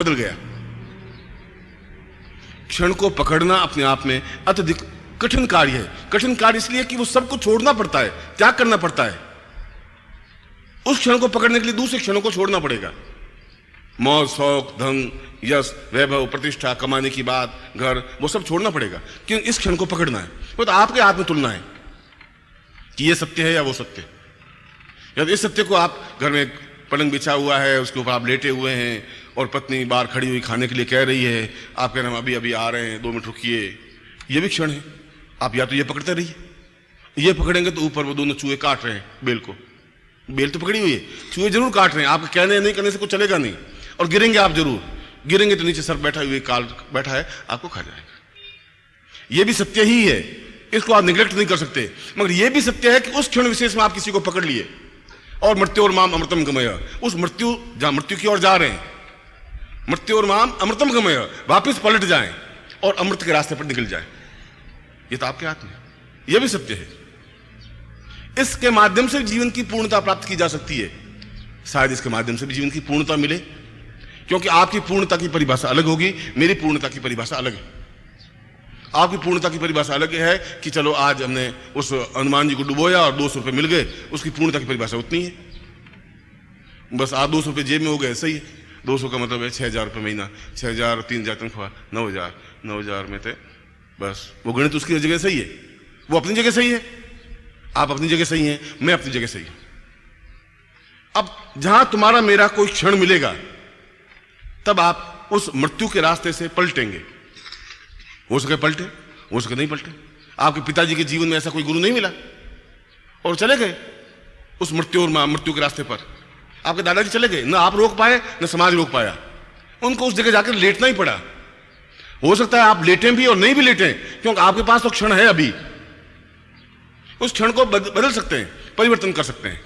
बदल गया। क्षण को पकड़ना अपने आप में अत्यधिक कठिन कार्य है। कठिन कार्य इसलिए कि वो सब कुछ छोड़ना पड़ता है, त्याग करना पड़ता है। उस क्षण को पकड़ने के लिए दूसरे क्षणों को छोड़ना पड़ेगा। मौज, शौक, धन, यश, वैभव, प्रतिष्ठा, कमाने की बात, घर, वो सब छोड़ना पड़ेगा क्यों इस क्षण को पकड़ना है। वो तो आपके हाथ में तुलना है कि ये सत्य है या वो सत्य। यदि इस सत्य को आप घर में पलंग बिछा हुआ है, उसके ऊपर आप लेटे हुए हैं और पत्नी बाहर खड़ी हुई खाने के लिए कह रही है, आप कह रहे हैं अभी अभी आ रहे हैं, 2 मिनट रुकिए, ये भी क्षण है। आप या तो ये पकड़ते रहिए, ये पकड़ेंगे तो ऊपर वो दोनों चूहे काट रहे हैं बेल को। बेल तो पकड़ी हुई है, चूहे जरूर काट रहे हैं। आपके कहने नहीं करने से कुछ चलेगा नहीं, और गिरेंगे आप जरूर। गिरेंगे तो नीचे सर बैठा हुआ काल बैठा है, आपको खा जाएगा। ये भी सत्य ही है, इसको आप निगलेक्ट नहीं कर सकते। मगर यह भी सत्य है कि उस क्षण विशेष में आप किसी को पकड़ लिए और मृत्यु और माम अमृतम गमय, उस मृत्यु जहां मृत्यु की ओर जा रहे हैं, मृत्यु और माम अमृतम गमय, वापस पलट जाएं और अमृत के रास्ते पर निकल जाएं। ये तो आपके हाथ में, यह भी सत्य है। इसके माध्यम से जीवन की पूर्णता प्राप्त की जा सकती है। शायद इसके माध्यम से भी जीवन की पूर्णता मिले, क्योंकि आपकी पूर्णता की परिभाषा अलग होगी, मेरी पूर्णता की परिभाषा अलग है। आपकी पूर्णता की परिभाषा अलग है कि चलो आज हमने उस हनुमान जी को डुबोया और 200 रुपये मिल गए, उसकी पूर्णता की परिभाषा उतनी है। बस आप 200 रुपये जेब में हो गए, सही है। 200 का मतलब है 6,000 रुपये महीना, 6,000 3,000 तनख्वाह, 9,000 में थे। बस वो गणित उसकी जगह सही है, वो अपनी जगह सही है, आप अपनी जगह सही हैं, मैं अपनी जगह सही हूं। अब जहां तुम्हारा मेरा कोई क्षण मिलेगा, तब आप उस मृत्यु के रास्ते से पलटेंगे। हो सके पलटे, हो सके नहीं पलटे। आपके पिताजी के जीवन में ऐसा कोई गुरु नहीं मिला और चले गए उस मृत्यु और मृत्यु के रास्ते पर। आपके दादाजी चले गए, ना आप रोक पाए ना समाज रोक पाया, उनको उस जगह जाकर लेटना ही पड़ा। हो सकता है आप लेटें भी और नहीं भी लेटें, क्योंकि आपके पास तो क्षण है अभी। उस क्षण को बदल सकते हैं, परिवर्तन कर सकते हैं।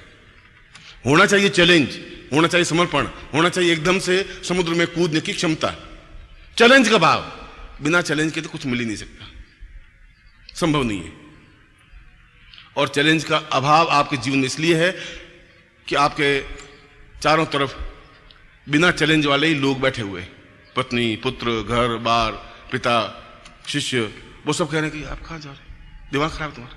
होना चाहिए चैलेंज, होना चाहिए समर्पण, होना चाहिए एकदम से समुद्र में कूदने की क्षमता, चैलेंज का भाव। बिना चैलेंज के तो कुछ मिल ही नहीं सकता, संभव नहीं है। और चैलेंज का अभाव आपके जीवन में इसलिए है कि आपके चारों तरफ बिना चैलेंज वाले ही लोग बैठे हुए, पत्नी, पुत्र, घर बार, पिता, शिष्य, वो सब कह रहे हैं कि आप कहां जा रहे हैं, दिमाग खराब है तुम्हारा,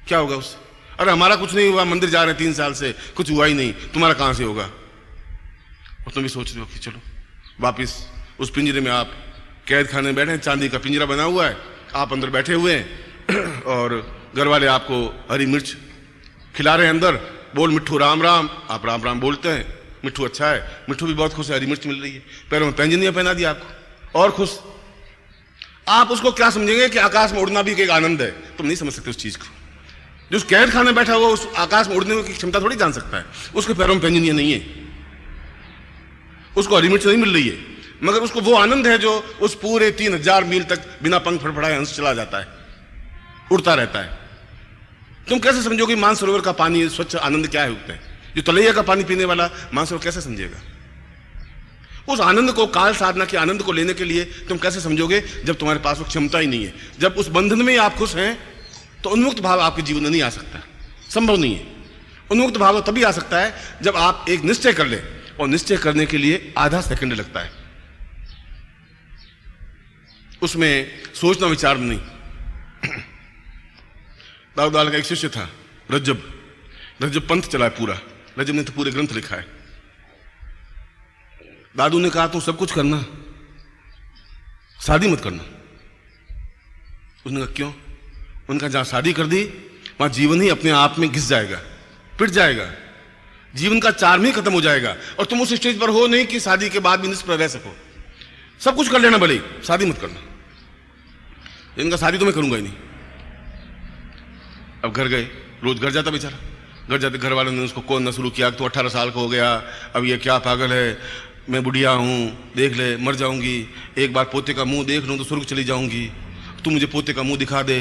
क्या होगा उससे? अरे हमारा कुछ नहीं हुआ, मंदिर जा रहे हैं 3 साल से, कुछ हुआ ही नहीं, तुम्हारा कहां से होगा? और तुम भी सोच रहे हो कि चलो वापिस उस पिंजरे में, आप कैद खाने में बैठे हैं, चांदी का पिंजरा बना हुआ है, आप अंदर बैठे हुए हैं और घर वाले आपको हरी मिर्च खिला रहे हैं अंदर, बोल मिट्ठू राम राम, आप राम राम बोलते हैं, मिट्ठू अच्छा है, मिट्ठू भी बहुत खुश है, हरी मिर्च मिल रही है, पैरों में पैंजनियां पहना दी आपको और खुश। आप उसको क्या समझेंगे कि आकाश में उड़ना भी एक आनंद है? तुम नहीं समझ सकते उस चीज को। जो उस कैद खाने बैठा हुआ उस आकाश में उड़ने की क्षमता थोड़ी जान सकता है। उसके पैरों में पैंजनियां नहीं है, उसको हरी मिर्च नहीं मिल रही है, मगर उसको वो आनंद है जो उस पूरे 3,000 मील तक बिना पंख फड़फड़ाए हंस चला जाता है, उड़ता रहता है। तुम कैसे समझोगे मानसरोवर का पानी स्वच्छ आनंद क्या है उगता है? जो तलैया का पानी पीने वाला मानसरोवर कैसे समझेगा? उस आनंद को, काल साधना के आनंद को लेने के लिए तुम कैसे समझोगे जब तुम्हारे पास वो क्षमता ही नहीं है? जब उस बंधन में आप खुश हैं तो उन्मुक्त भाव आपके जीवन में नहीं आ सकता, संभव नहीं है। उन्मुक्त भाव तभी आ सकता है जब आप एक निश्चय कर ले, और निश्चय करने के लिए आधा सेकंड लगता है, उसमें सोचना विचारना नहीं। दाऊद का एक शिष्य था रज्जब पंथ चला है पूरा, रज्जब ने तो पूरे ग्रंथ लिखा है। दादू ने कहा तुम सब कुछ करना, शादी मत करना। उसने कहा क्यों? उनका जहां शादी कर दी वहां जीवन ही अपने आप में घिस जाएगा, पिट जाएगा, जीवन का चार्म ही खत्म हो जाएगा, और तुम उस स्टेज पर हो नहीं कि शादी के बाद भी निष्प्रभ रह सको। सब कुछ कर लेना भले, शादी मत करना। इनका शादी तो मैं करूंगा ही नहीं। अब घर गए, रोज घर जाता बेचारा, घर जाते घर वालों ने उसको कौन न शुरू किया, तो 18 साल का हो गया, अब ये क्या पागल है, मैं बुढ़िया हूं, देख ले मर जाऊंगी, एक बार पोते का मुंह देख लूं तो स्वर्ग चली जाऊंगी, तू मुझे पोते का मुंह दिखा दे।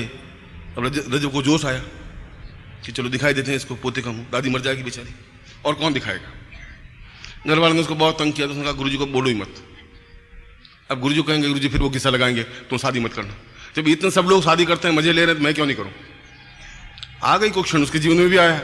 अब रजब को जोश आया कि चलो दिखाई देते हैं इसको पोते का मुंह, दादी मर जाएगी बेचारी, और कौन दिखाएगा? घर वालों ने उसको बहुत तंग किया, तो उसने कहा गुरुजी को बोलो ही मत। अब गुरुजी कहेंगे, गुरुजी फिर वो किस्सा लगाएंगे, तुम शादी मत करना। जब इतने सब लोग शादी करते हैं, मजे ले रहे हैं, तो मैं क्यों नहीं करूं? आ गई कोई क्षण उसके जीवन में भी आया,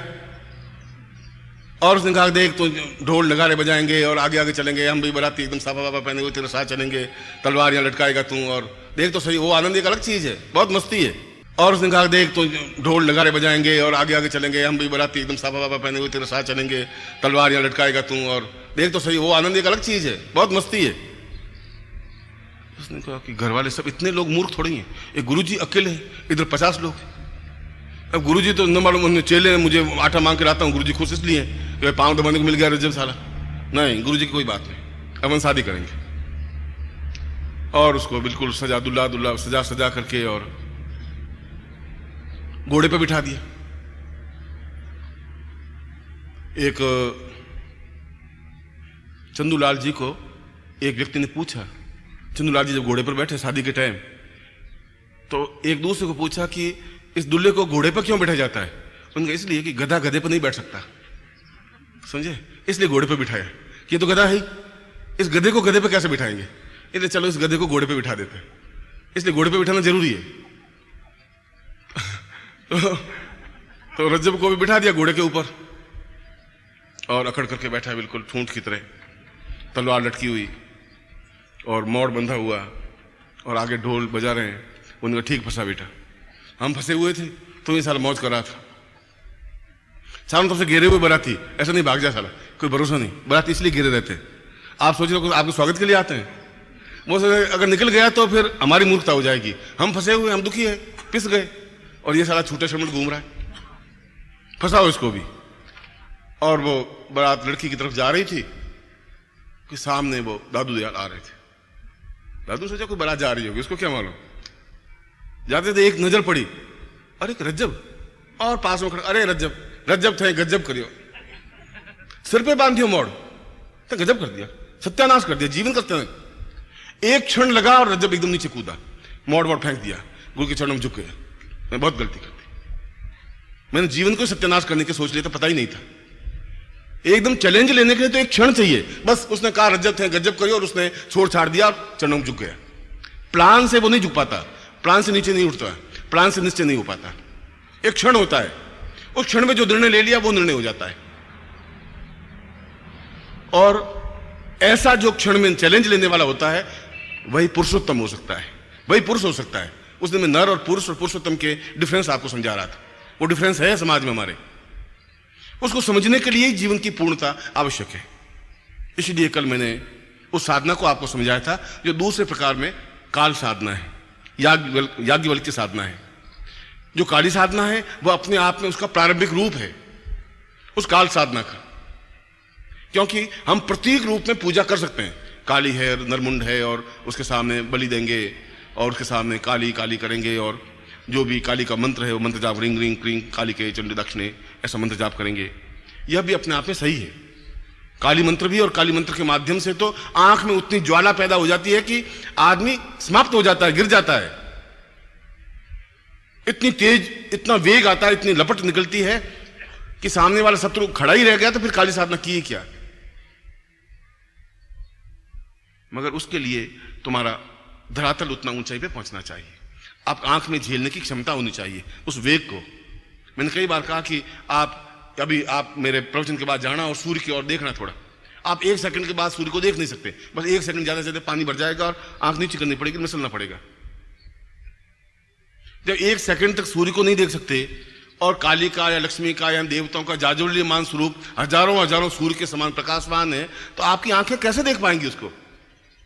और उसने कहा देख तो ढोल नगाड़े बजाएंगे और आगे आगे चलेंगे, हम भी बाराती एकदम साफा वाफा पहने हुए तेरे साथ चलेंगे, तलवार यहाँ लटकाएगा तू, और देख तो सही, वो आनंद एक अलग चीज है, बहुत मस्ती है। और उसने कहा देख तो ढोल नगाड़े बजाएंगे और आगे आगे चलेंगे, हम भी बाराती एकदम साफा वाफा पहने हुए तेरे साथ चलेंगे, तलवार यहाँ लटकाएगा तू, और देख तो सही, वो आनंद एक अलग चीज है, बहुत मस्ती है। उसने कहा कि घर वाले सब इतने लोग मूर्ख थोड़ी हैं, एक गुरुजी अकेले हैं, इधर 50 लोग। अब गुरुजी तो न मालूम चेले मुझे आटा मांग के लाता हूँ, गुरुजी खुश इसलिए कि पाँव दबाने को मिल गया रज्जब साला। नहीं, गुरुजी की कोई बात नहीं, अपन शादी करेंगे। और उसको बिल्कुल सजा दुल्ला सजा करके और घोड़े पे बिठा दिया। एक चंदूलाल जी को एक व्यक्ति ने पूछा, चंदूलाल जी जब घोड़े पर बैठे शादी के टाइम, तो एक दूसरे को पूछा कि इस दुल्हे को घोड़े पर क्यों बैठा जाता है? उनका इसलिए कि गधा गधे पर नहीं बैठ सकता, समझे, इसलिए घोड़े पर बिठाया। कि ये तो गधा है, इस गधे को गधे पर कैसे बिठाएंगे, इसलिए चलो इस गधे को घोड़े पर बिठा देते हैं, इसलिए घोड़े पर बिठाना जरूरी है। तो रज्जब को भी बिठा दिया घोड़े के ऊपर और अकड़ करके बैठा है बिल्कुल ठूंठ की तरह, तलवार लटकी हुई और मोड़ बंधा हुआ और आगे ढोल बजा रहे हैं। उनका ठीक फंसा बेटा, हम फंसे हुए थे तो ये साला मौज कर रहा था, चारों तरफ से घेरे हुए बाराती, ऐसा नहीं भाग जा साला, कोई भरोसा नहीं, बाराती इसलिए घेरे रहते हैं। आप सोच रहे हो आपके स्वागत के लिए आते हैं, वो अगर निकल गया तो फिर हमारी मूर्खता हो जाएगी, हम फंसे हुए, हम दुखी है, पिस गए, और ये साला छूटे शर्मट घूम रहा है, फंसाओ इसको भी। और वो बारात लड़की की तरफ जा रही थी कि सामने वो दादू दयाल आ रहे थे। दादू सोचा कोई बारात जा रही होगी, उसको क्या मालूम, जाते थे एक नजर पड़ी, अरे रज्जब, और पास में खड़ा, अरे रज्जब थे, गजब करियो, सिर पे बांधियो मोड़, तो गजब कर दिया, सत्यानाश कर दिया, जीवन करते हैं। एक क्षण लगा और रज्जब एकदम नीचे कूदा, मोड़ फेंक दिया, गुरु के चरणों में झुक गया, मैं बहुत गलती कर दी, मैंने जीवन को सत्यानाश करने के सोच लिया था, पता ही नहीं था। एकदम चैलेंज लेने के लिए तो एक क्षण चाहिए, बस उसने कहा रज्जब थे, गजब करियो, और उसने छोड़ छाड़ दिया और चरणों में झुक गया। प्लान से वो नहीं झुक पाता, प्लान से नीचे नहीं उठता, प्लान से निश्चय नहीं हो पाता, एक क्षण होता है, उस क्षण में जो निर्णय ले लिया वो निर्णय हो जाता है। और ऐसा जो क्षण में चैलेंज लेने वाला होता है वही पुरुषोत्तम हो सकता है, वही पुरुष हो सकता है। उस दिन मैं नर और पुरुष और पुरुषोत्तम के डिफरेंस आपको समझा रहा था, वो डिफरेंस है समाज में हमारे, उसको समझने के लिए ही जीवन की पूर्णता आवश्यक है। इसलिए कल मैंने उस साधना को आपको समझाया था जो दूसरे प्रकार में काल साधना है, याज्ञवल्क्य की साधना है। जो काली साधना है वो अपने आप में उसका प्रारंभिक रूप है उस काल साधना का, क्योंकि हम प्रतीक रूप में पूजा कर सकते हैं, काली है, नरमुंड है, और उसके सामने बलि देंगे और उसके सामने काली काली करेंगे, और जो भी काली का मंत्र है वो मंत्र जाप, रिंग रिंग क्रिंग काली के चंडी दक्षिणे, ऐसा मंत्र जाप करेंगे। यह भी अपने आप में सही है, काली मंत्र भी, और काली मंत्र के माध्यम से तो आंख में उतनी ज्वाला पैदा हो जाती है कि आदमी समाप्त हो जाता है, गिर जाता है, इतनी तेज, इतना वेग आता है, इतनी लपट निकलती है कि सामने वाला शत्रु खड़ा ही रह गया, तो फिर काली साधना की क्या। मगर उसके लिए तुम्हारा धरातल उतना ऊंचाई पे पहुंचना चाहिए, आप आंख में झेलने की क्षमता होनी चाहिए उस वेग को। मैंने कई बार कहा कि आप मेरे प्रवचन के बाद जाना और सूर्य की ओर देखना थोड़ा, आप 1 सेकंड के बाद सूर्य को देख नहीं सकते, बस 1 सेकंड ज्यादा से ज्यादा पानी भर जाएगा और आंख नीचे करनी पड़ेगी, मसलना पड़ेगा। जब 1 सेकंड तक सूर्य को नहीं देख सकते और काली का या लक्ष्मी का या देवताओं का जाज्वल्यमान स्वरूप हजारों सूर्य के समान प्रकाशवान है, तो आपकी आंखें कैसे देख पाएंगी उसको?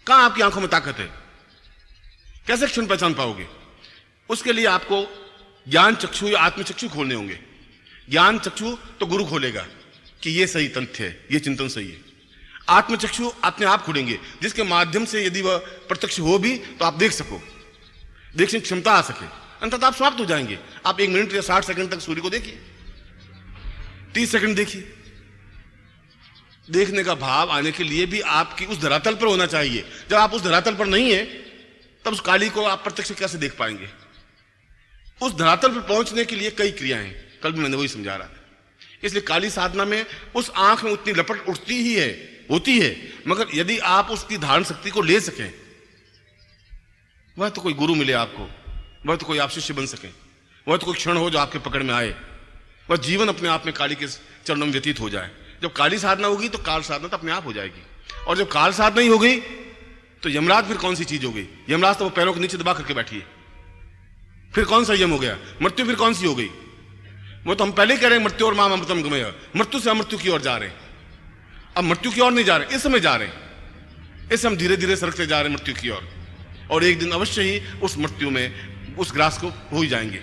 कहां आपकी आंखों में ताकत है, कैसे क्षण पहचान पाओगे? उसके लिए आपको ज्ञान चक्षु या आत्मचक्षु खोलने होंगे। ज्ञान चक्षु तो गुरु खोलेगा कि ये सही तथ्य है, ये चिंतन सही है। आत्मचक्षु अपने आप खुलेंगे, जिसके माध्यम से यदि वह प्रत्यक्ष हो भी तो आप देख सको, देखने की क्षमता आ सके, अंततः आप समाप्त हो जाएंगे। आप 1 मिनट या 60 सेकंड तक सूर्य को देखिए, 30 सेकंड देखिए। देखने का भाव आने के लिए भी आपकी उस धरातल पर होना चाहिए। जब आप उस धरातल पर नहीं है तब उस काली को आप प्रत्यक्ष कैसे देख पाएंगे? उस धरातल पर पहुंचने के लिए कई क्रियाएं हैं, कल भी मैंने वही समझा रहा था। इसलिए काली साधना में उस आंख में उतनी लपट उठती ही है, होती है, मगर यदि आप उसकी धारण शक्ति को ले सकें, वह तो कोई गुरु मिले आपको, वह तो कोई आप शिष्य बन सके, वह तो कोई क्षण हो जो आपके पकड़ में आए, वह जीवन अपने आप में काली के चरणों में व्यतीत हो जाए, जब काली साधना होगी तो काल साधना तो अपने आप हो जाएगी, और जब काल साधना ही हो गई तो यमराज फिर कौन सी चीज हो गई? यमराज तो वो पैरों के नीचे दबा करके बैठी है, फिर कौन सा यम हो गया? मृत्यु फिर कौन सी हो गई? वो तो हम पहले कह रहे हैं मृत्यु और माम अमृतम गमय, मृत्यु से अमृत्यु की ओर जा रहे हैं। अब मृत्यु की ओर नहीं जा रहे, इस समय जा रहे हैं, इस हम धीरे धीरे सरकते जा रहे हैं मृत्यु की ओर, और एक दिन अवश्य ही उस मृत्यु में उस ग्रास को हो ही जाएंगे।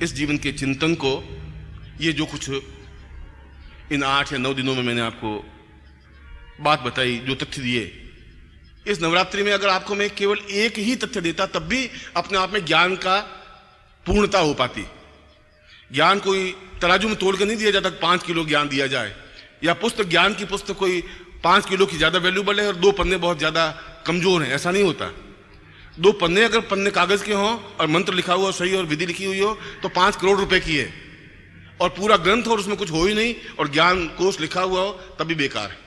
इस जीवन के चिंतन को, ये जो कुछ इन 8 या 9 दिनों में मैंने आपको बात बताई, जो तथ्य दिए, इस नवरात्रि में अगर आपको मैं केवल एक ही तथ्य देता तब भी अपने आप में ज्ञान का पूर्णता हो पाती। ज्ञान कोई तराजू में तोड़ कर नहीं दिया जाता, 5 किलो ज्ञान दिया जाए, या पुस्तक, ज्ञान की पुस्तक कोई 5 किलो की ज्यादा वैल्यूबल है और 2 पन्ने बहुत ज्यादा कमजोर हैं, ऐसा नहीं होता। 2 पन्ने अगर पन्ने कागज के हों और मंत्र लिखा हुआ सही और विधि लिखी हुई हो तो 5 करोड़ रुपए की है, और पूरा ग्रंथ और उसमें कुछ हो ही नहीं और ज्ञान कोश लिखा हुआ हो तब भी बेकार है।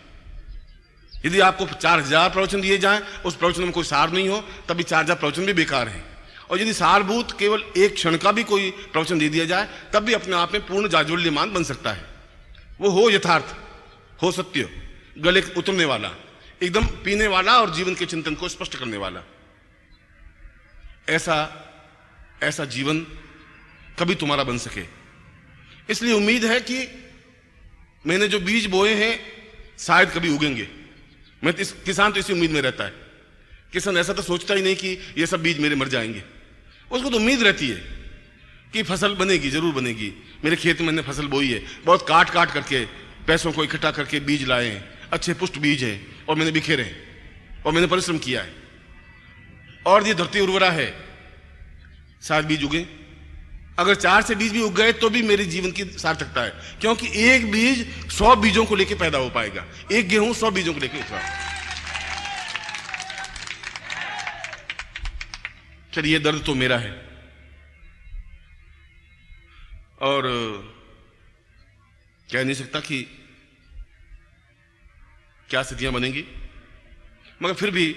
यदि आपको 4000 प्रवचन दिए जाएं, उस प्रवचन में कोई सार नहीं हो, तभी 4000 प्रवचन भी बेकार हैं। और यदि सारभूत केवल एक क्षण का भी कोई प्रवचन दे दिया जाए तब भी अपने आप में पूर्ण जाज्वल्यमान बन सकता है। वो हो यथार्थ, हो सत्य, गले उतरने वाला, एकदम पीने वाला और जीवन के चिंतन को स्पष्ट करने वाला। ऐसा जीवन कभी तुम्हारा बन सके, इसलिए उम्मीद है कि मैंने जो बीज बोए हैं शायद कभी उगेंगे। मैं किसान तो इसी उम्मीद में रहता है। किसान ऐसा तो सोचता ही नहीं कि ये सब बीज मेरे मर जाएंगे, उसको तो उम्मीद रहती है कि फसल बनेगी, जरूर बनेगी। मेरे खेत में मैंने फसल बोई है, बहुत काट काट करके पैसों को इकट्ठा करके बीज लाए हैं, अच्छे पुष्ट बीज हैं, और मैंने बिखेरे हैं और मैंने परिश्रम किया है, और ये धरती उर्वरा है, शायद बीज उगे। अगर 4 से बीज भी उग गए तो भी मेरे जीवन की सार्थकता है, क्योंकि एक बीज 100 बीजों को लेकर पैदा हो पाएगा, एक गेहूं 100 बीजों को लेकर उठा। चलिए, दर्द तो मेरा है, और कह नहीं सकता कि क्या स्थितियां बनेंगी, मगर फिर भी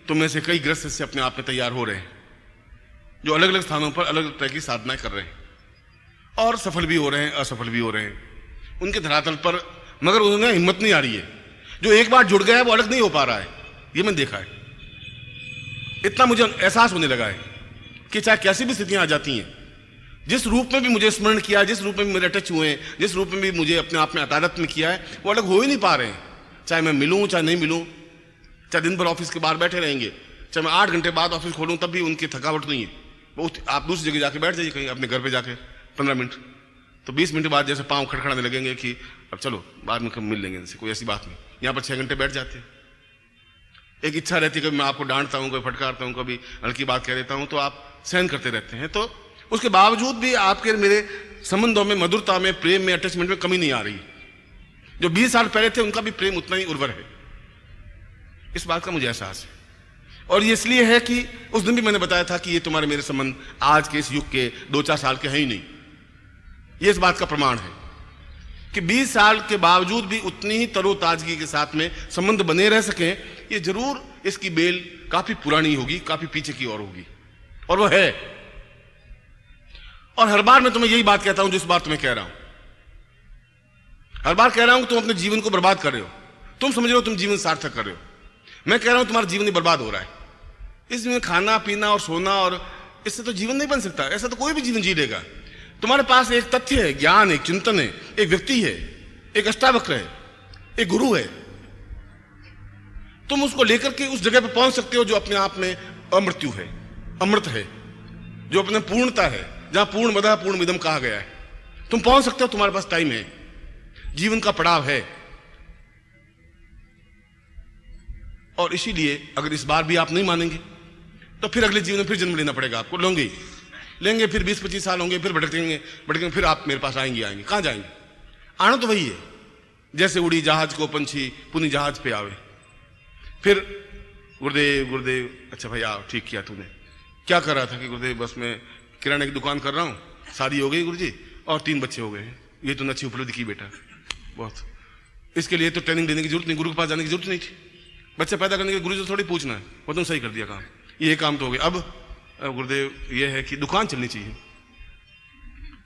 तुम में से कई ग्रस्त से अपने आप में तैयार हो रहे हैं, जो अलग अलग स्थानों पर अलग अलग तरह की साधनाएं कर रहे हैं, और सफल भी हो रहे हैं, असफल भी हो रहे हैं उनके धरातल पर, मगर उन्हें हिम्मत नहीं आ रही है। जो एक बार जुड़ गया है वो अलग नहीं हो पा रहा है, ये मैंने देखा है। इतना मुझे एहसास होने लगा है कि चाहे कैसी भी स्थितियां आ जाती हैं, जिस रूप में भी मुझे स्मरण किया, जिस रूप में भी मेरे टच हुए हैं, जिस रूप में भी मुझे अपने आप में अतादत में किया है, वो अलग हो ही नहीं पा रहे हैं। चाहे मैं मिलूं चाहे नहीं मिलूं, चाहे दिन भर ऑफिस के बाहर बैठे रहेंगे, चाहे मैं 8 घंटे बाद ऑफिस खोलूं, तब भी उनकी थकावट नहीं है। बहुत, आप दूसरी जगह जाके बैठ जाइए, कहीं अपने घर पे जाके 15 मिनट, तो 20 मिनट बाद जैसे पांव खड़खड़ाने लगेंगे कि अब चलो बाद में कब मिल लेंगे इनसे, कोई ऐसी बात नहीं। यहाँ पर 6 घंटे बैठ जाते हैं। एक इच्छा रहती है, कभी मैं आपको डांटता हूँ, कभी फटकारता हूँ, कभी हल्की बात कह देता हूँ, तो आप सहन करते रहते हैं। तो उसके बावजूद भी आपके मेरे संबंधों में, मधुरता में, प्रेम में, अटैचमेंट में कमी नहीं आ रही। जो 20 साल पहले थे उनका भी प्रेम उतना ही उर्वर है, इस बात का मुझे एहसास है। और ये इसलिए है कि उस दिन भी मैंने बताया था कि ये तुम्हारे मेरे संबंध आज के इस युग के 2-4 साल के हैं ही नहीं। ये इस बात का प्रमाण है कि 20 साल के बावजूद भी उतनी ही तरोताजगी के साथ में संबंध बने रह सकें, ये जरूर इसकी बेल काफी पुरानी होगी, काफी पीछे की ओर होगी, और वो है। और हर बार मैं तुम्हें यही बात कहता हूं जिस बार तुम्हें कह रहा हूं, हर बार कह रहा हूं कि तुम अपने जीवन को बर्बाद कर रहे हो। तुम समझ रहे हो तुम जीवन सार्थक कर रहे हो, मैं कह रहा हूं तुम्हारा जीवन ही बर्बाद हो रहा है। इसमें खाना पीना और सोना, और इससे तो जीवन नहीं बन सकता, ऐसा तो कोई भी जीवन जी लेगा। तुम्हारे पास एक तथ्य है, ज्ञान है, चिंतन है, एक व्यक्ति है, एक अष्टावक्र है, एक गुरु है। तुम उसको लेकर के उस जगह पर पहुंच सकते हो जो अपने आप में अमृत्यु है, अमृत है, जो अपने पूर्णता है, जहां पूर्णमदः पूर्णमिदम् कहा गया है। तुम पहुंच सकते हो, तुम्हारे पास टाइम है, जीवन का पड़ाव है। और इसीलिए अगर इस बार भी आप नहीं मानेंगे तो फिर अगले जीवन में फिर जन्म लेना पड़ेगा आपको। लेंगे फिर 20-25 साल होंगे, फिर भटकेंगे, फिर आप मेरे पास आएंगे। कहां जाएंगे? आना तो वही है, जैसे उड़ी जहाज को पंछी पुनः जहाज पे आवे। फिर गुरुदेव गुरुदेव, अच्छा भाई आओ, ठीक किया तूने। क्या कर रहा था? कि गुरुदेव बस मैं किराने की दुकान कर रहा हूँ, शादी हो गई गुरुजी, और 3 बच्चे हो गए हैं। ये तो अच्छी उपलब्धि की बेटा, बहुत। इसके लिए तो ट्रेनिंग देने की जरूरत नहीं, गुरु के पास जाने की जरूरत नहीं थी। बच्चे पैदा करने के गुरु से थोड़ी पूछना है, वो तुम सही कर दिया काम, ये काम तो हो गया। अब गुरुदेव ये है कि दुकान चलनी चाहिए।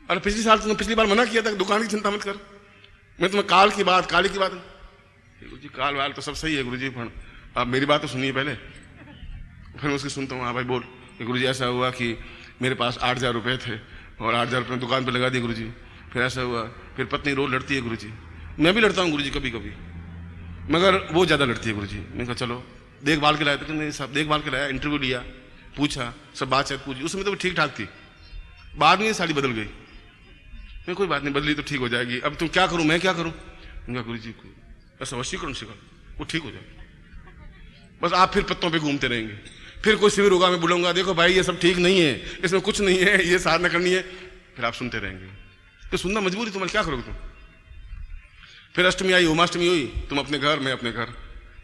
अरे पिछली बार मना किया था कि दुकान की चिंता मत कर, मैं तुम्हें काली की बात गुरु जी काल वाल तो सब सही है गुरु जी, पर आप मेरी बात तो सुनिए पहले। फिर उसकी सुनता हूँ, हाँ भाई बोल। गुरु जी ऐसा हुआ कि मेरे पास 8,000 रुपये थे और 8,000 रुपये दुकान पे लगा दिए गुरु जी। फिर ऐसा हुआ, फिर पत्नी रोज लड़ती है गुरु जी, मैं भी लड़ता हूँ गुरु जी कभी कभी, मगर वो ज़्यादा लड़ती है गुरु जी। मैंने कहा चलो देखभाल के लाया, तो नहीं सब देखभाल के लाया, इंटरव्यू लिया, पूछा, सब बात शायद पूछी, उसमें तो ठीक ठाक थी। बाद में साड़ी बदल गई। मैं कोई बात नहीं, बदली तो ठीक हो जाएगी, अब तुम क्या करूँ, मैं क्या करूँ। उनका गुरु जी को ऐसा वशीकरण सिखा, वो ठीक हो जाएगी, बस आप फिर पत्तों पे घूमते रहेंगे। फिर कोई शिविर होगा, मैं बोलूंगा देखो भाई ये सब ठीक नहीं है, इसमें कुछ नहीं है, ये साधना करनी है, फिर आप सुनते रहेंगे। तो सुनना मजबूरी, तुम्हारे क्या करोगे तुम। फिर अष्टमी आई, उमाष्टमी हुई, तुम अपने घर, मैं अपने घर,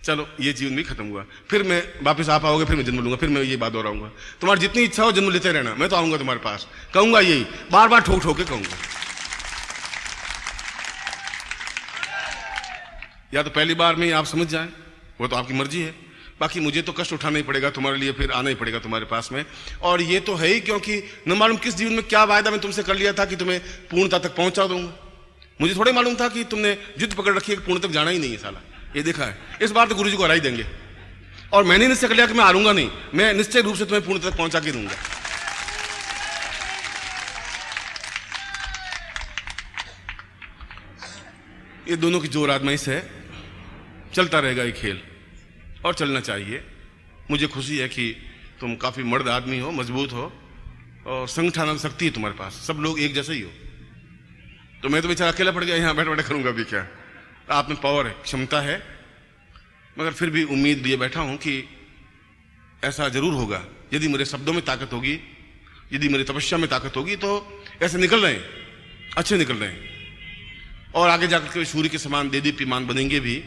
चलो ये जीवन भी खत्म हुआ। फिर मैं वापस आप आओगे, फिर मैं जन्म लूंगा, फिर मैं ये बात दोहराऊंगा, तुम्हारी जितनी इच्छा हो जन्म लेते रहना, मैं तो आऊंगा तुम्हारे पास, कहूंगा यही, बार बार ठोक ठोक के कहूंगा। या तो पहली बार में आप समझ जाएं, वो तो आपकी मर्जी है, बाकी मुझे तो कष्ट उठाना ही पड़ेगा तुम्हारे लिए, फिर आना ही पड़ेगा तुम्हारे पास में। और ये तो है ही, क्योंकि न मालूम किस जीवन में क्या वायदा मैं तुमसे कर लिया था कि तुम्हें पूर्णता तक पहुंचा दूंगा। मुझे थोड़े मालूम था कि तुमने जिद पकड़ रखी है कि पूर्ण तक जाना ही नहीं है साला। ये देखा है, इस बार तो गुरु जी को हरा ही देंगे। और मैंने निश्चय कर लिया कि मैं हारूंगा नहीं, मैं निश्चय रूप से तुम्हें पूर्ण तक पहुंचा के दूंगा। ये दोनों की जोर आजमाइश है, चलता रहेगा ये खेल, और चलना चाहिए। मुझे खुशी है कि तुम काफी मर्द आदमी हो, मजबूत हो, और संगठन शक्ति है तुम्हारे पास, सब लोग एक जैसे ही हो। तो मैं तो बेचारा अकेला पड़ गया, यहाँ बैठे बैठे करूंगा भी क्या। आप में पावर है, क्षमता है, मगर फिर भी उम्मीद लिए बैठा हूं कि ऐसा जरूर होगा। यदि मेरे शब्दों में ताकत होगी, यदि मेरी तपस्या में ताकत होगी, तो ऐसे निकल रहे हैं, अच्छे निकल रहे हैं, और आगे जाकर के सूर्य के समान देदीप्यमान बनेंगे भी,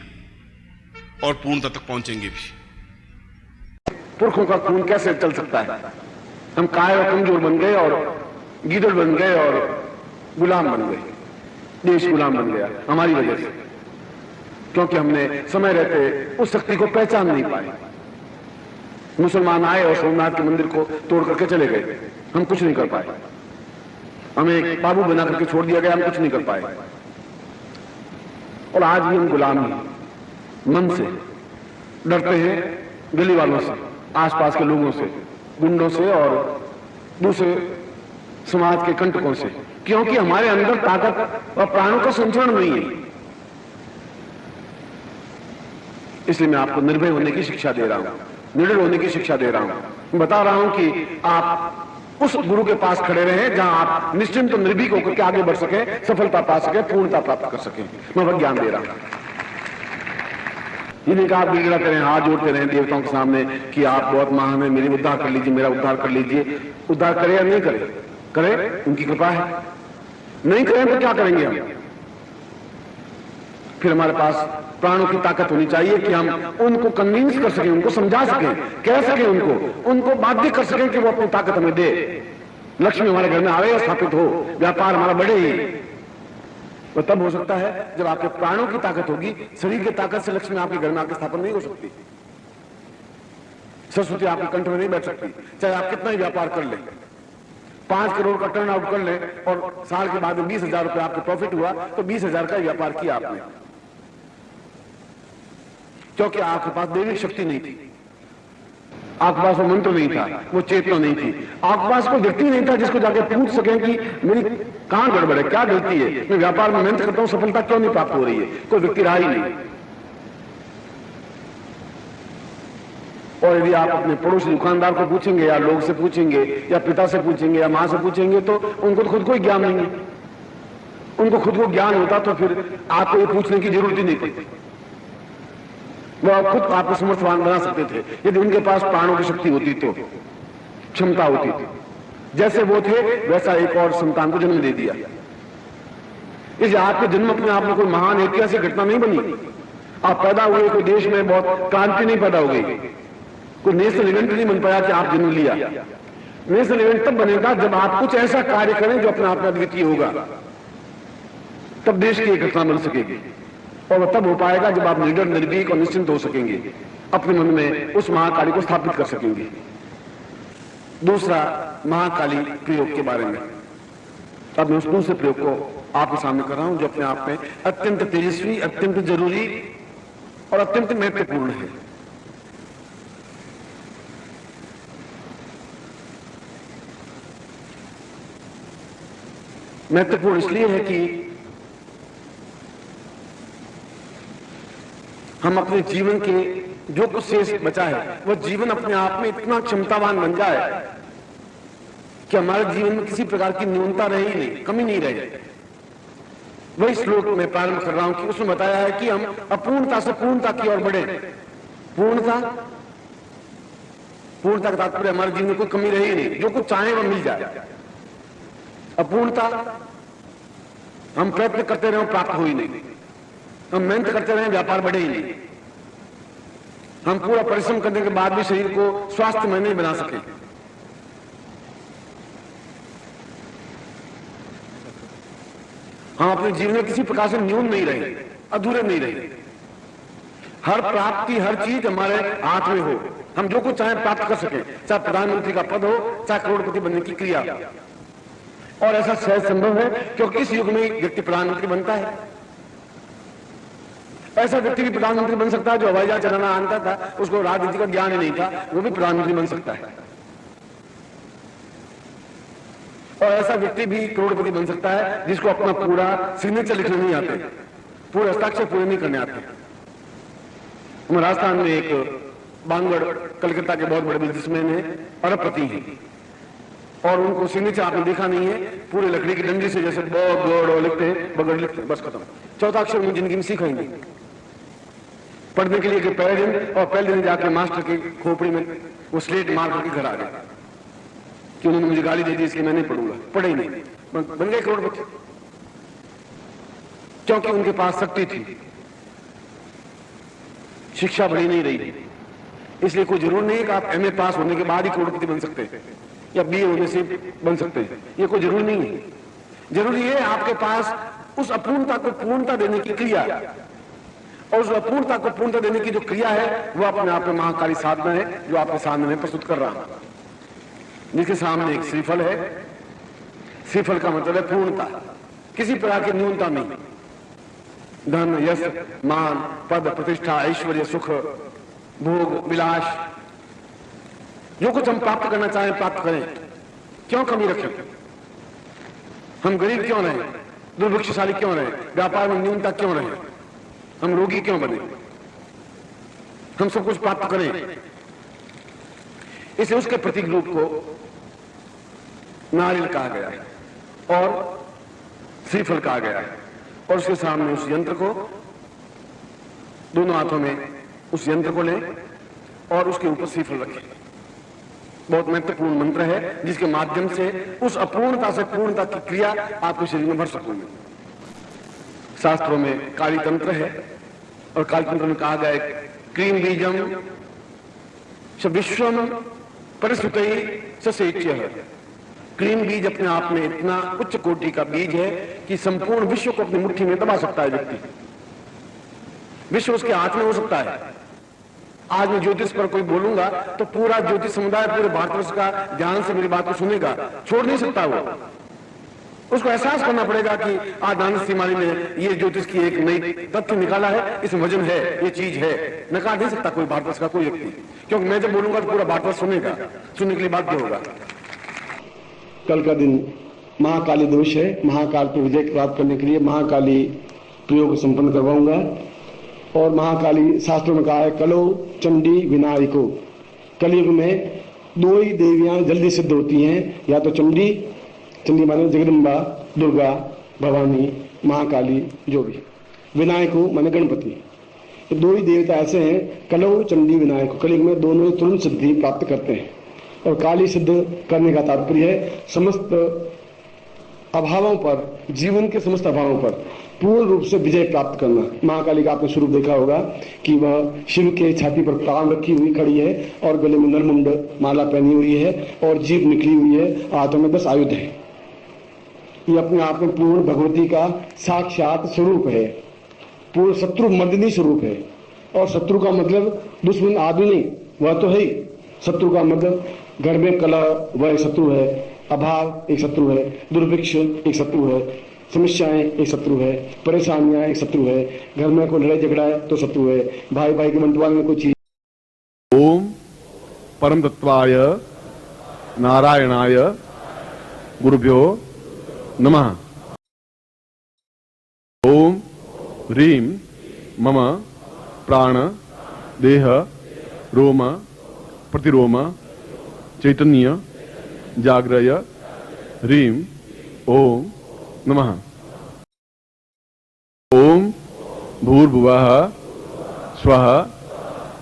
और पूर्णता तक पहुंचेंगे भी। पुरखों का खून कैसे चल सकता है। हम कायर और कमजोर बन गए, और गीदड़ बन गए, और गुलाम बन गए, देश गुलाम बन गया हमारी वजह से, क्योंकि हमने समय रहते उस शक्ति को पहचान नहीं पाए। मुसलमान आए और सोमनाथ के मंदिर को तोड़ करके चले गए, हम कुछ नहीं कर पाए। हमें एक बाबू बना करके छोड़ दिया गया, हम कुछ नहीं कर पाए। और आज भी हम गुलाम हैं, मन से डरते हैं, गली वालों से, आसपास के लोगों से, गुंडों से और दूसरे समाज के कंटकों से, क्योंकि हमारे अंदर ताकत और प्राणों का संचरण नहीं है। इसलिए मैं आपको निर्भय होने की शिक्षा दे रहा हूं, निडर होने की शिक्षा दे रहा हूं। बता रहा हूं कि आप उस गुरु के पास खड़े रहे जहां आप निश्चिंत तो निर्भीक होकर के आगे बढ़ सके, सफलता पा सके, पूर्णता प्राप्त कर सके। मैं वह ज्ञान दे रहा हूं। ये नहीं कहा आप गिड़गिड़ाते रहें, हाथ जोड़ते रहें देवताओं के सामने कि आप बहुत महान हैं, मेरी उद्धार कर लीजिए, मेरा उद्धार कर लीजिए। उद्धार करे या नहीं करे, करे, उनकी कृपा है। नहीं करें तो क्या करेंगे हम। फिर हमारे पास प्राणों की ताकत होनी चाहिए कि हम उनको कन्विंस कर सकें, उनको समझा सकें, कह सकें, उनको बाध्य कर सकें कि वो अपनी ताकत हमें दे। लक्ष्मी हमारे घर में आवे और स्थापित हो, व्यापार हमारा बढ़े ही। वो तब हो सकता है जब आपके प्राणों की ताकत होगी। शरीर की ताकत से लक्ष्मी आपके घर में आके स्थापन नहीं हो सकती। सरस्वती आपके कंठ में नहीं बैठ सकती, चाहे आप कितना ही व्यापार कर लें। 5 करोड़ का टर्न आउट कर ले और साल के बाद 20,000 रुपए आपको प्रॉफिट हुआ, तो 20,000 का व्यापार किया आपने, क्योंकि आपके पास दैविक शक्ति नहीं थी, आपके पास वो मंत्र नहीं था, वो चेतना नहीं थी, आपके पास कोई व्यक्ति नहीं था जिसको जाके पूछ सके कि मेरी कहां गड़बड़ है, क्या गलती है, मैं व्यापार में मेहनत करता हूं, सफलता क्यों नहीं प्राप्त हो रही है। कोई व्यक्ति रहा ही नहीं। और यदि आप अपने पड़ोसी दुकानदार को पूछेंगे, या लोग से पूछेंगे, या पिता से पूछेंगे, या मां से पूछेंगे, तो उनको तो खुद को ही ज्ञान नहीं है। उनको खुद को ज्ञान होता तो फिर आपको ये पूछने की जरूरत ही नहीं पड़ती। वो खुद आपको समर्थवान बना सकते थे यदि उनके पास प्राणों की शक्ति होती, तो क्षमता होती थी। जैसे वो थे वैसा एक और संतान को जन्म दे दिया। इसलिए आपके जन्म अपने आप में कोई महान ऐतिहासिक घटना नहीं बनी। आप पैदा हुए, कोई देश में बहुत क्रांति नहीं पैदा हो गई, कोई नेशनल इवेंट नहीं बन पाया कि आप जन्म लिया। नेशनल इवेंट तब बनेगा जब आप कुछ ऐसा कार्य करें जो अपने आप में अद्वितीय होगा, तब देश की एक घटना बन सकेगी। और वह तब हो पाएगा जब आप निडर, निर्भीक और निश्चिंत हो सकेंगे, अपने मन में उस महाकाली को स्थापित कर सकेंगे। दूसरा, महाकाली प्रयोग के बारे में। अब मैं उस दूसरे प्रयोग को आपके सामने कर रहा हूं जो अपने आप में अत्यंत तेजस्वी, अत्यंत जरूरी और अत्यंत महत्वपूर्ण है। महत्वपूर्ण इसलिए है कि हम अपने जीवन के जो कुछ शेष बचा है वह जीवन अपने आप में इतना क्षमतावान बन जाए कि हमारे जीवन में किसी प्रकार की न्यूनता रही ही नहीं, कमी नहीं रही। वही श्लोक मैं प्रारंभ कर रहा हूं कि उसमें बताया है कि हम अपूर्णता से पूर्णता की ओर बढ़े। पूर्णता का तात्पर्य हमारे जीवन में कोई कमी रही ही नहीं, जो कुछ चाहे वह मिल जाए। अपूर्णता हम प्रयत्न करते रहे प्राप्त हो ही नहीं, हम मेहनत करते रहे व्यापार बढ़े ही नहीं, हम पूरा परिश्रम करने के बाद भी शरीर को स्वास्थ्यमय नहीं बना सके। हम अपने जीवन में किसी प्रकार से न्यून नहीं रहे, अधूरे नहीं रहे। हर प्राप्ति, हर चीज हमारे हाथ में हो, हम जो कुछ चाहे प्राप्त कर सके, चाहे प्रधानमंत्री का पद हो, चाहे करोड़पति बनने की क्रिया। और ऐसा सहज संभव है क्योंकि इस युग में व्यक्ति प्रधानमंत्री बनता है। ऐसा व्यक्ति भी प्रधानमंत्री बन सकता है जो हवाई जहाज चलाना जानता था, उसको राजनीति का ज्ञान ही नहीं था, वो भी प्रधानमंत्री बन सकता है। और ऐसा व्यक्ति भी करोड़पति बन सकता है जिसको अपना पूरा सिग्नेचर लिखने नहीं आते, पूरे हस्ताक्षर पूरे नहीं करने आते। हमारे राजस्थान में एक बांगड़ कलकत्ता के बहुत बड़े बिजनेसमैन है, अरबपति हैं, और उनको सिग्नेचर आपने देखा नहीं है, पूरे लकड़ी की डंडी से जैसे बगड़ लिखते हैं, बगड़ लिखते हैं, बस खत्म। चौथा अक्षर उन्हें जिंदगी में सीखा ही नहीं। पढ़ने के लिए कि पहले दिन और पहले दिन जाकर मास्टर की खोपड़ी में वो स्लेट मार करके घर आ गए कि उन्होंने मुझे गाली दे दी इसलिए मैं नहीं पढ़ूंगा। पढ़े ही नहीं, बन गए करोड़पति, क्योंकि उनके पास शक्ति थी, शिक्षा बढ़ी नहीं रही। इसलिए कोई जरूर नहीं है कि आप एमए पास होने के बाद ही करोड़पति बन सकते हैं या बीए होने से बन सकते हैं, ये कोई जरूरी नहीं है। जरूरी है आपके पास उस अपूर्णता को पूर्णता देने की क्रिया, और उस अपूर्णता को पूर्णता देने की जो क्रिया है वो अपने आप में महाकाली साधना है जो आपके सामने में प्रस्तुत कर रहा हूं। जिसके सामने एक श्रीफल है। श्रीफल का मतलब है पूर्णता, किसी प्रकार की न्यूनता नहीं। धन, यश, मान, पद, प्रतिष्ठा, ऐश्वर्य, सुख, भोग, विलास, जो कुछ हम प्राप्त करना चाहें प्राप्त करें। क्यों कमी रखें? हम गरीब क्यों रहे, दुर्भिक्षशाली क्यों रहे, व्यापार में न्यूनता क्यों रहे, हम रोगी क्यों बने? हम सब कुछ प्राप्त करें। इसे उसके प्रतीक रूप को नारियल कहा गया है और श्रीफल कहा गया है, और उसके सामने उस यंत्र को, दोनों हाथों में उस यंत्र को लें और उसके ऊपर श्रीफल रखें। बहुत महत्वपूर्ण मंत्र है जिसके माध्यम से उस अपूर्णता से पूर्णता की क्रिया आपके शरीर में भर सकोगे। शास्त्रों में काली तंत्र है और काली तंत्र में कहा गया है क्रीम बीजम विश्वम परिस्थिति ससेच्य। क्रीम बीज अपने आप में इतना उच्च कोटि का बीज है कि संपूर्ण विश्व को अपनी मुट्ठी में दबा सकता है व्यक्ति। विश्व उसके हाथ में हो सकता है। आज मैं ज्योतिष पर कोई बोलूंगा तो पूरा ज्योतिष समुदाय पूरे भारतवर्ष का ध्यान से मेरी बात को सुनेगा, छोड़ नहीं सकता वो। उसको एहसास करना पड़ेगा कि आज दानिश तिवारी ने ये ज्योतिष की एक नई तथ्य निकाला है, इसमें वजन है, ये चीज है। नकार नहीं सकता कोई भारतवर्ष का कोई व्यक्ति, क्योंकि मैं जब बोलूंगा तो पूरा भारतवर्ष सुनेगा, सुनने के लिए बाध्य होगा। कल का दिन महाकाली दिवस है। महाकाल पर विजय प्राप्त करने के लिए महाकाली प्रयोग संपन्न करवाऊंगा। और महाकाली शास्त्रों में कहा है कलो चंडी विनायको। कलयुग में दो ही देवियां जल्दी सिद्ध होती हैं, या तो चंडी, चंडी माने जगदम्बा, दुर्गा, भवानी, महाकाली, जो भी, विनायको माने गणपति। तो दो ही देवता ऐसे हैं, कलो चंडी विनायको। कलयुग में दोनों ही तुरंत सिद्धि प्राप्त करते हैं। और काली सिद्ध करने का तात्पर्य है समस्त अभावों पर, जीवन के समस्त अभावों पर पूर्ण रूप से विजय प्राप्त करना। महाकाली का आपने स्वरूप देखा होगा कि वह शिव के छाती पर प्राण रखी हुई खड़ी है और गले में नरमुंड माला पहनी हुई है और जीभ निकली हुई है, हाथों में 10 आयुध है। ये अपने आप में पूर्ण भगवती का साक्षात स्वरूप है, पूर्ण शत्रु मर्दिनी स्वरूप है। और शत्रु का मतलब दुश्मन आदमी नहीं, वह तो है ही। शत्रु का मतलब घर में कलह, वह शत्रु है। अभाव एक शत्रु है, दुर्भिक्ष एक शत्रु है, समस्याएं एक शत्रु है, परेशानियां एक शत्रु है, घर में कोई लड़ाई झगड़ा है तो शत्रु है, भाई भाई के बंटवारे में कोई चीज। ओम परम तत्वाय नारायणाय गुरुभ्यो नमः। ओम ह्रीं मम प्राण देह रोम प्रतिरोम चैतन्य जाग्रय ह्रीं ओम नमः। ओम भूर्भुवः स्वः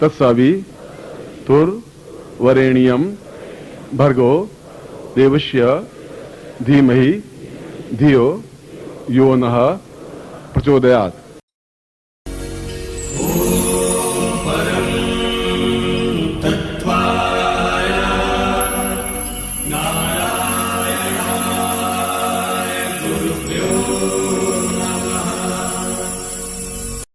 तत्सवितुर्वरेण्यं भर्गो देवस्य धीमहि धियो यो नः प्रचोदयात्।